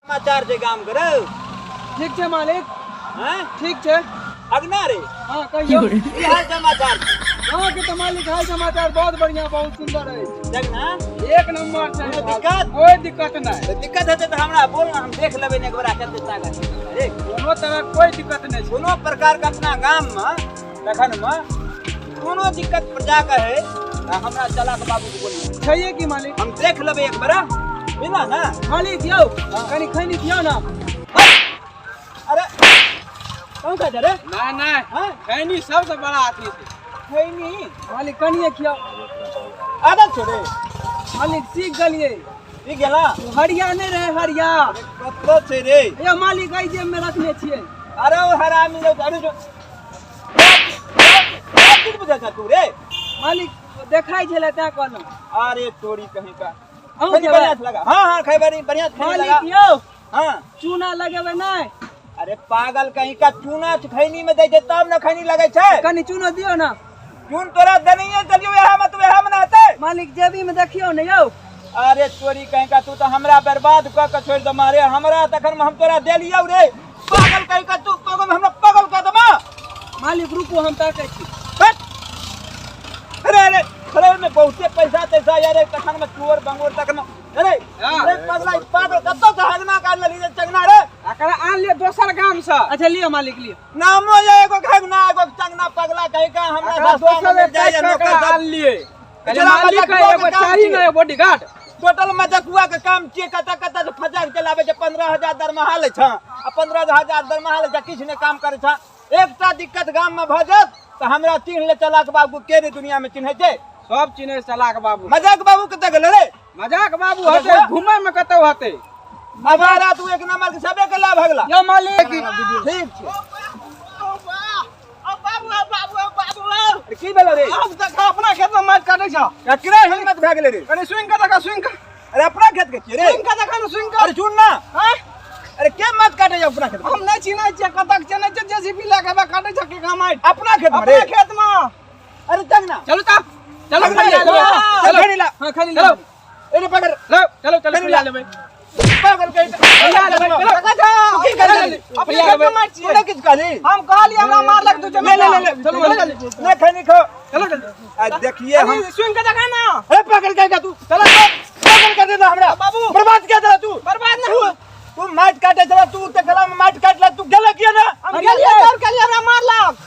समाचार છે ગામ કરે ठीक છે मालिक हैं ठीक છે अगना रे हां कहियो की हाल समाचार हां के तो मालिक हाल समाचार बहुत बढ़िया बहुत सुंदर है जगना एक नंबर छै दिक्कत कोई दिक्कत नहीं तो दिक्कत है तो हमरा बोल हम देख लेबे ने एक बार कते तागा अरे कोनो तरह कोई दिक्कत नहीं छै कोनो प्रकार का अपना गाम में तखन में कोनो दिक्कत प्रजा का है हमरा चला के बाबू को बोली छैये की मालिक हम देख लेबे एक बार बिना ना मालिक दियो कनी खैनी दियो ना अरे कौन का रे नहीं नहीं हां खैनी सबसे बड़ा अथी छै खैनी मालिक कनिए खियाओ आदत छोड़े मालिक सीख गलिए ई गेला हरिया नहीं रहे हरिया कतलो छै रे ये मालिक आई जेब में रखने छिए अरे ओ हरामी रे अरे जो कित बुझा था तू रे मालिक देखाई छले ता कहलो अरे तोरी कहीं का औ खैनी बढ़िया लगा हां हां खाई बढ़िया खैनी लगा मालिक यो हां चूना लगेबे नहीं अरे पागल कहीं का चूना खैनी में दे दे तब न खैनी लगे छै कनी चूनो दियो ना चून तोरा दनिए चलियो यहां मत यहां में नहते मालिक जेबी में देखियो न यो अरे चोरी कहीं का तू तो हमरा बर्बाद क के छोड़ द मारे हमरा तखन में हम तोरा दे लियो रे पागल कहीं का तू पागल हमरा पागल क दमा मालिक रुको हम ताकै छी अरे अरे अरे में बहुते पैसा तैसा यार तखन में चोर बंगोर तखन अरे अरे पगला पागल कतो से हगना काट लली चगना रे एकरा आन ले दोसर गाम से अच्छा लियो मालिक लियो नामो ये एगो खगना एगो चंगना पगला कहीं का हमरा रास्ता में जाय नौकर आन लिए मालिक का एगो चाही ना बॉडीगार्ड टोटल मजकुआ के काम छिए कता कता से फजा के चलावे छै 15000 दरमाहा ले छ आ 15000 दरमाहा ले छ किछ ने काम करे छ एकटा दिक्कत गाम में भ जात त हमरा चिन्ह ले चला के बाबू के रे दुनिया में चिन्है छै सब चिन्हे चलाक बाबू मजाक बाबू कते गेल रे मजाक बाबू हते घुमै में कतौ हते हमारा तू एक नंबर के सबे के लाभ भगला यो मालिक ठीक छै बाबू की भेल रे अब तक अपना खेत में माइट काटै छ एकरा हिम्मत भ गेल रे कनी स्विंग का देखा स्विंग का अरे अपना खेत के छिए रे स्विंग का देखा न स्विंग का अरे सुन ना हां अरे के मत काटे जा अपना खेत हम नहीं चिन्है छ कतक चिन्है छ जेसीबी लगाबे काटै छ के का माइट अपना खेत में अपने रे खेत में अरे चगना चलो ता चलो चलो खड़ी ला हां खड़ी ला एने पकड़ लो चलो चलो ले लेबै पागल कहीं की कर ले अपने खेत में माइट तूने किस कहली हम कहली हमरा मार लग तू ले ले ले चलो ले खैनी खो चलो चलो आ देखिए हम स्विंग का देखा ना अरे पागल कहीं का तू चला पागल कर देना हमरा बाबू बर्बाद क्या चला तू बर्बाद ना तू माइट काटे चला तू ते गला में माइट काट ला तू गला किया ना हम गेलिए और कहली हमरा मार लग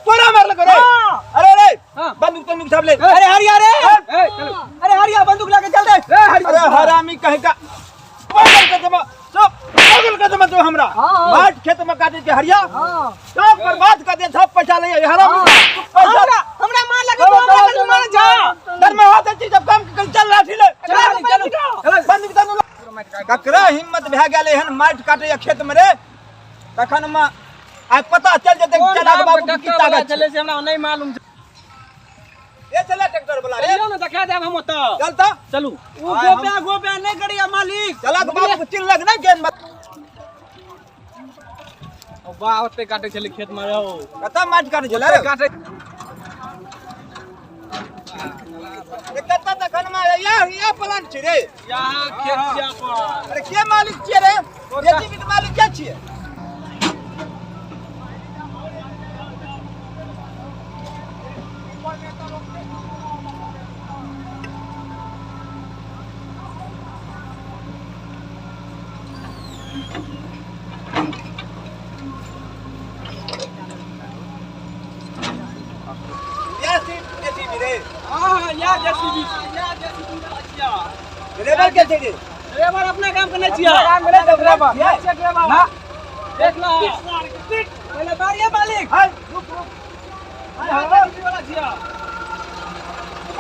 तोरा मार लग रे अरे अरे बंदूक सब ले अरे हरिया रे चलो अरे हरिया बंदूक लेके चल दे अरे हरामी कहीं का पागल कर देमा सब पागल कर देमा तू हमरा माइट खेत में काटे के हरिया सब बर्बाद कर दे सब पैसा ले हरामी पैसा हमरा मार लगे मार जा डर में हाथ चीज जब काम कर चल लाठी ले चलो बंदूक तनु ककरा हिम्मत भे गेले हन माइट काटे खेत में रे तखन में आ पता चल जते चला के बाबू की ताकत चले से हमरा नहीं मालूम ए चला ट्रैक्टर वाला रे चलो ना दिखा दे हम तो चल ता चलू वो गोप्या नहीं करिया मालिक चला के बाबू चिल लग ना गेंद मत ओ बा ओते काटे चले खेत में रहो कता माइट काटे चला रे काटे ए कता तखन में या प्लांट छी रे यहां खेतिया पर अरे के मालिक छी रे जेसीबी के मालिक के छी या जेसीबी अच्छा ड्राइवर के छी रे ड्राइवर अपना काम करने छिया काम करे तो ड्राइवर ना देख ला पहले बारिया मालिक हां रुक हां वाला छिया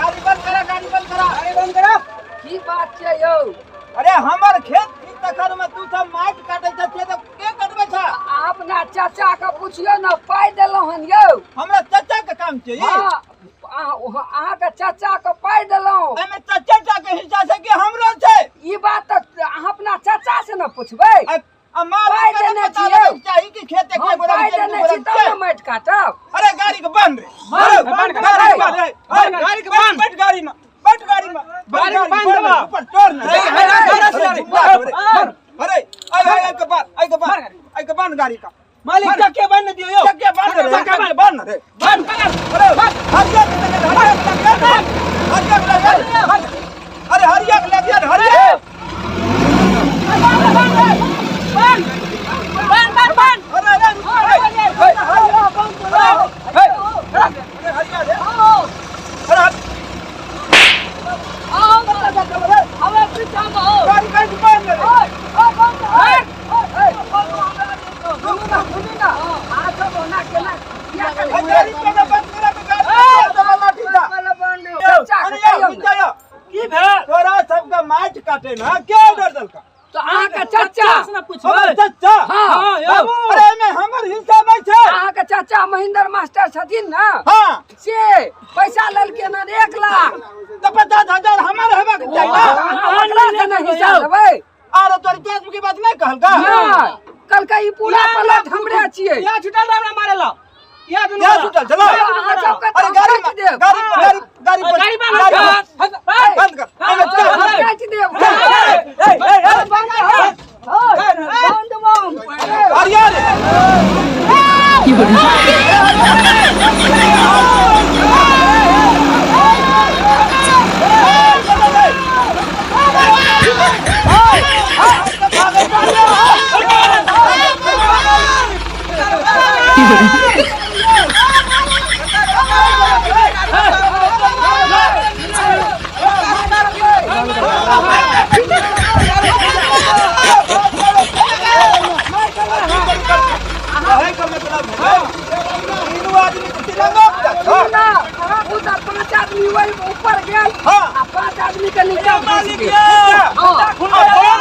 गाड़ी बंद करा गाड़ी बंद करा की बात छै यौ अरे हमर खेत की तखन में तू सब माइट काटे छ तो के कटबे छ अपना चाचा के पूछियो न पाई देलौ हन यौ हमरा चाचा के काम छै ई अहाँ के चाचा के पाई देलौ एमे चाचा के हिस्सा छै कि हमरो छै ई बात त अहाँ अपना चाचा से न पूछबै माल पाई देने छियै चाहिए कि खेत के बोला पाई देने छी तब न माइट काटब अरे गाड़ी के बंद बंद गाड़ी के बंद बैठ गाड़ी में गाड़ी के बंद ऊपर चोर ना अरे के बांध गाड़ी का मालिक चक्के बांध दियो यो चक्के बांध रे बांध रे बांध अरे हरिया अरे हरिया लग यार हरिया तोरा सबका माइट काटे ना क्या ऑर्डर दल का तो अहाँ के चाचा हमर चाचा हाँ अरे में हमर हिस्सा नहीं छे अहाँ के चाचा महेंद्र मास्टर छथिन ना हां से पैसा लेलके ना 1 लाख तो 50,000 हमर हेबा के चाहिए अहाँ के ना हिस्सा देबै आरो तोरी केस की बात नहीं कहल का नहीं कल का ई पूरा प्लॉट हमरे छियै या छुटल हमरा मारेला या क्या छुटल चलो अहाँ सबके अरे तो गाड़ी काट देब गाड़ी बंद कर काट देब बंद बम हरिया रे कहे का मतलब है तीनों आदमी तिरंगा ना उधर 5 आदमी वही ऊपर गेल हाँ। आ 5 आदमी के नीचे मालिक गेल ये हाँ। कौन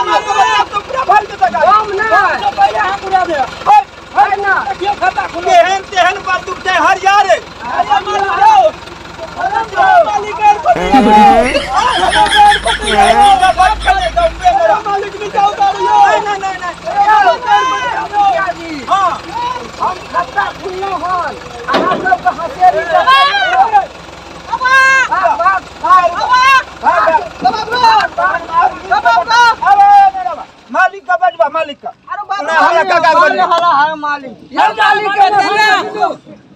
मालिक तो पूरा भर देता गाड़ी हम ना पहले हम पूरा दे है ना क्यों खाता खुले केहन तेहन बंदूक छै हरिया रे अरे मालिक जाओ मालिक मालिक भी जाओ हाँ हम खाता खुललो हन अहाँ सब के हसेरी मालिक का बजवा मालिक का हमारा काका मालिक ये मालिक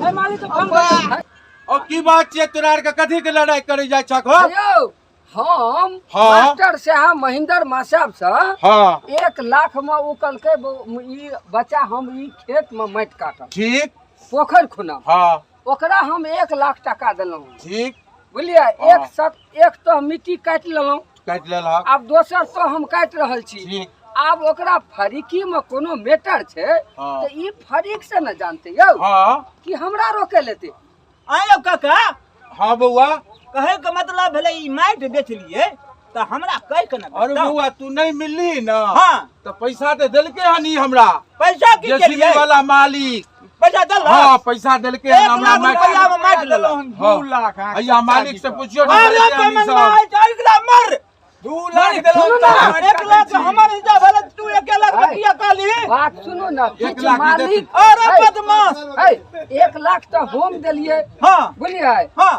के मालिक तो हम और की बात छै तोरा के कथी के लड़ाई करे जाय छक हो यौ हम हाँ। मास्टर साहब महेंद्र मास्टर से हाँ 1 लाख में उ कहलकै ई बच्चा हम ई खेत में माटि काटब ठीक पोखर खुनब हाँ ओकरा हम 1 लाख टका देलहुँ ठीक बुझलिए हाँ। एक तो मिट्टी काटि लेलहुँ काट लेलक आब दोसर तो हम काटि रहल छी ठीक आब ओकरा फरीकी में कोनो मेटर छै हाँ। तो ई फरीक से न जानते यौ हाँ कि हमरा रोके लेते आयो काका हाँ बउआ कहे के मतलब भेलै ई माटि बेच लिए तो हमरा कह के न अरे बउआ तू नहीं मिलली ना हाँ तो पैसा तो दिलके हनी हमरा पैसा की जेसीबी केलिए वाला मालिक पैसा दल हाँ पैसा दिलके 1 हमरा लाख रुपया में माटि लेलक 2 लाख अय्या मालिक से पूछियो ना अरे दिलके हनी पेमेंट सब। अगला मर 2 लाख सुनू ना 1 लाख हमर हिसाब भेलै तू 1 लाख रुपया कहली बात सुनो ना एक किछु लाख ही मालिक अरे है, बदमाश है, 1 लाख तो हम देलिए हाँ बुझलिए हाँ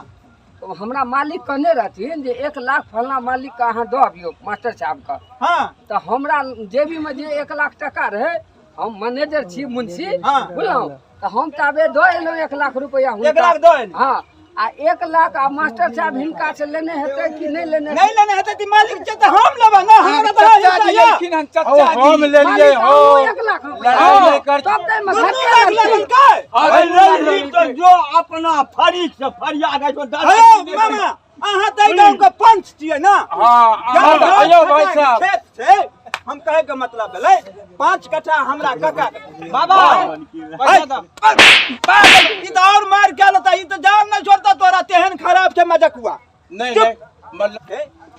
तो हमरा मालिक कहने रहथिन जे 1 लाख फलना मालिक का अहाँ दऽ दियौ मास्टर साहब का हाँ तो हमरा जेबी में जे 1 लाख टका रहे हम मैनेजर छी मुंशी हाँ। बुझलहुँ तो हम ताबे दऽ एलहुँ 1 लाख रुपया 1 लाख दो एली। हाँ आ 1 लाख आ मास्टर साहब हिनका से लेने हेतै कि नहीं लेने नहीं लेने हेतै ती मालिक छै त हम लेबै ना हमरा त चाचा जी लेकिन हम ओ चाचा हम जी ले लिए हो 1 लाख लड़ाई नहीं कर तब तै में 2 घाटे लाख लगतै। लेलन काय अरे नहीं तो जो अपना फरीक से फरियाद है जो हेलो मामा अहाँ त गांव के पंच छियै ना हाँ अयो भाई साहब खेत छै हम कहे के मतलब भेलै 5 कट्ठा हमरा काका बाबा ई त और मार के लता ई त जान नहीं छोड़ता तोरा तेहन खराब छै मजकुआ नहीं नहीं मतलब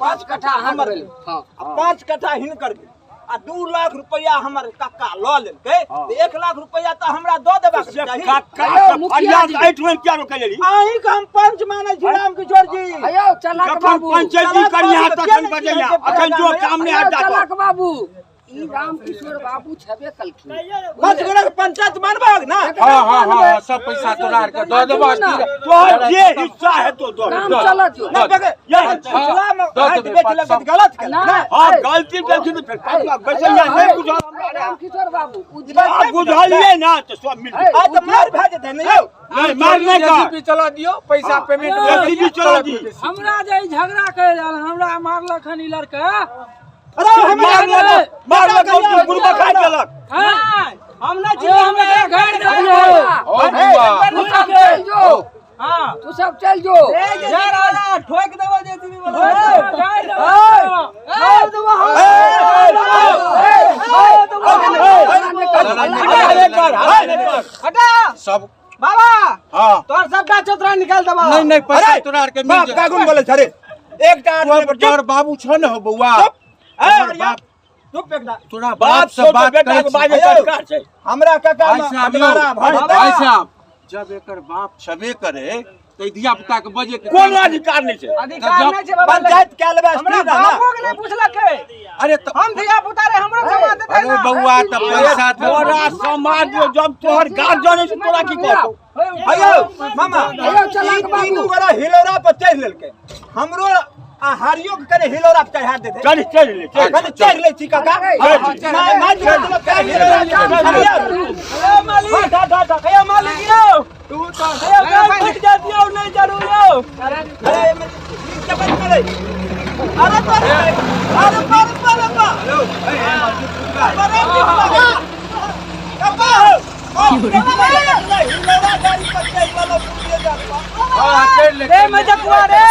5 कट्ठा हमर भेल हाँ 5 कट्ठा हिनकर भेल आ 2 लाख रुपया हमर काका ल लेलकै त 1 लाख रुपया त हमरा द देबाक चाही हेलो मुखिया जी में क्या रोक लेली आही के हम पंच मानै छी राम किशोर जी हेलो चलाक बाबू पंचायती करिया तखन बजैया अखन जो काम नहीं हेलो हटा चलाक बाबू ई राम किशोर बाबू छबे कलखिन। बस गोरा के पंचायत बनबाग ना हाँ सब पैसा तोरा के दो देबो तोहर जे हिस्सा है तो दो काम चलत जो। ना बगे यह चला में हाथ बेच लगत गलत कर ना हां गलती गलती तो फिर पैसा नहीं बुझा राम किशोर बाबू आप बुझालिए ना तो सब मिल आ तो मार भेज दे नहीं नहीं मारने का जेसीबी चला दियो पैसा पेमेंट जेसीबी चला दी हमरा जे झगड़ा कर हमरा मारलक हन ई लड़का। अरे मारने का गुरबा खा देलक हम ना छी हमरा घर दे ओ बुआ तू सब चल जो। हां तू सब चल जो। जा राजा ठोक देबो जेसीबी वाला हटा सब बाबा हां तोर सबटा चतरा निकाल देबो। नहीं पैसा तोरा के मिल का गुन बोले छरे एकटा तोर बाबू छ न हो बुआ बाप चुप एकटा तोरा बाप से बात करे छी। हमरा काका भाई साहब जब एकर बाप छबे करे तो धिया पुता के बजे के कोन अधिकार नहीं छै अधिकार नहीं छै बाबा। पंचायत के लेबे हमरा बापो के नहीं पूछलक है। अरे तो हम धिया पुता रे हमरो समाज देते अरे बउआ तो पैसा तोरा समाज जो जब तोहर गार्जियन है तोरा की कहतो अयो मामा अयो चलक बाबू। तीनू गोरा हिलोरा पर चढ़ लेलके हमरो हारियो के करे हिलोरा पर चढ़ा देते चढ़ ले चढ़ ले छी काका मार हिलोरा मालिक कया मालिक यो तू तो फट जाती हो नहीं जरूर यो अरे जबत करे अरे पर हेलो रे मजकुआ रे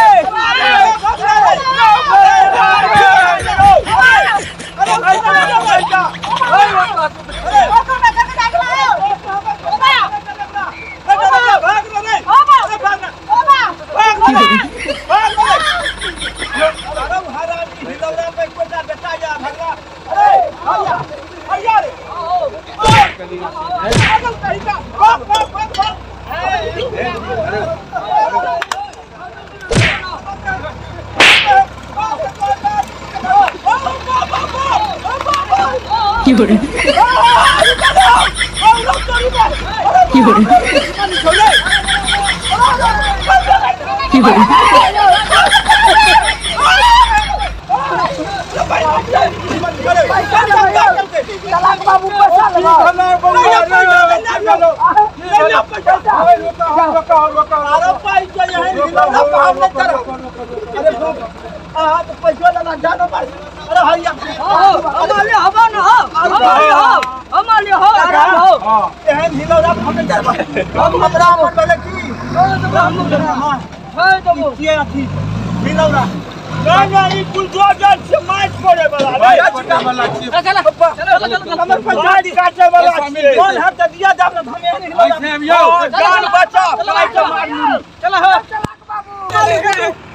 चलक बाबू पैसा लगा।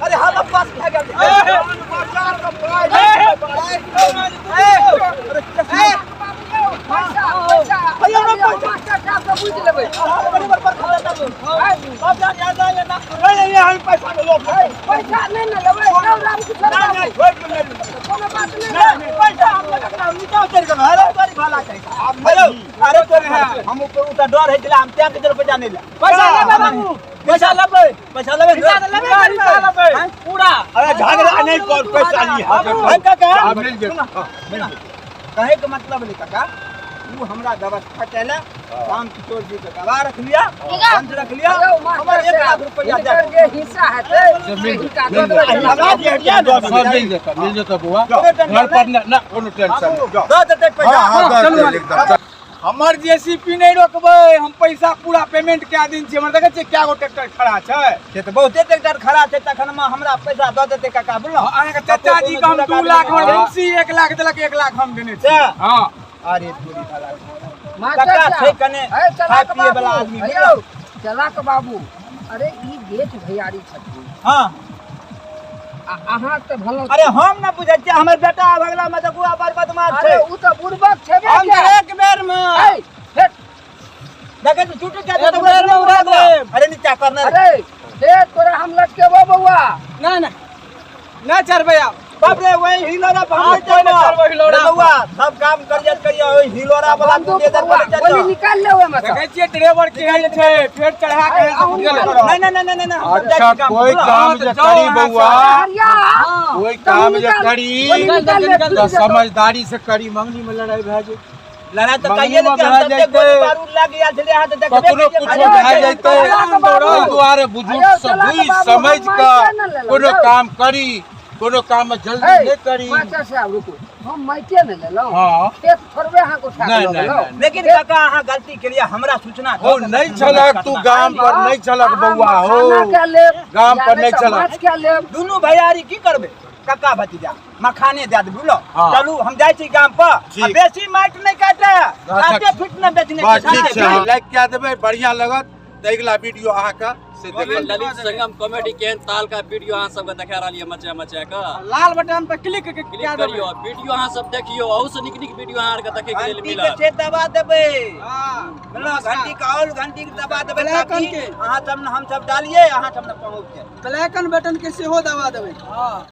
अरे हम पास हम डर है हम त्या के पैसा नहीं पैसा लेबै पैसा लेबै पूरा अरे झगड़ा नहीं कर पैसा नहीं काका कहे के मतलब नहीं काका वो हमरा व्यवस्था कैले राम किशोर जी के गवाह रख लिया बंद रख लिया हमारे 1 लाख रुपया ये हिस्सा है मिल जेता बुआ घर पर ना कोनो टेंशन दो देते पैसा हमर जेसीपी नहीं रोकबे हम पैसा पूरा पेमेंट क्या दिन छी हमर देखे छी क्या गो ट्रैक्टर खड़ा छै से तो बहुते ट्रैक्टर खड़ा छै तखन में हमरा पैसा दो देते काका बोलो अहाँ के चाचा जी के हम 2 लाख में एमसी 1 लाख देलक 1 लाख हम देने छी। हां अरे पूरी वाला काका छै कने खाय पिए वाला आदमी चलक बाबू। अरे ई बेच भैयारी छथिन। हां अहाँ त भलो अरे हम ना बुझै छी हमर बेटा भगला में देखू आबार बदमाश छै। अरे उ त बुर्बक छेबे हम एक बेर में देखे तो छूट के तो बेर में उड़ा दे अरे नीचा करना अरे हे तोरा हम लटकेबो बउआ ना ना ना चढ़ भैया बाप रे वही हिलोरा भाग कोई ना चल, वो हिलोरा बउआ सब काम करिए वही हिलोरा वाला तू दे दे बोली निकाल ले ओए में देखै छियै ड्राइवर केहन छै फेर चढ़ा के नहीं अच्छा कोई काम जे करी बउआ कोई काम जे करी तो समझदारी से करी। मंगनी में लड़ाई भए जे लड़ा तो कहिए कि हम सब गोली बारूद लाग गया छले हाथ देखबे ककरो कुछो भए जैते ओहि दुआरे बुजुर्ग सब बुझ समझ के कोनो काम करी, कोनो काम में जल्दी नहीं करी। मास्टर साहब रुको, हम माइके न ले लो हाँ। एक थोड़बे हां को उठा नहीं, के नहीं, लो। नहीं। लेकिन काका अहाँ गलती के लिए हमरा सूचना हो नहीं छलक तू गाम पर नहीं छलक बउआ हो खाना के ले गाम पर नहीं चलक। माछ के ले दुनू भैयारी की करबे काका भतीजा मखाने दे दे बुझलो। हाँ। चलू हम जाय छी गाम पर जी। आ बेसी माइट नहीं काटे काटे फिट न बेचने बस ठीक के छै लाइक क्या देबै बढ़िया लगत त अगला वीडियो अहाँ का से देखल ललित संगम कॉमेडी केहन ताल का वीडियो अहाँ सबके देखा रहलियै मचा मचा के लाल बटन पर क्लिक के क्लिक करियो वीडियो अहाँ सब देखियो और से नीक नीक वीडियो अहाँ के देखे के लेल घंटी के मिलत। से दबा देबे हां बोलो घंटी का और घंटी के दबा देबे ब्लैक ताकि के। अहाँ सब न हम सब डालिए अहाँ सब न पहुंच जाए ब्लैक बटन के सेहो दबा देबै। हां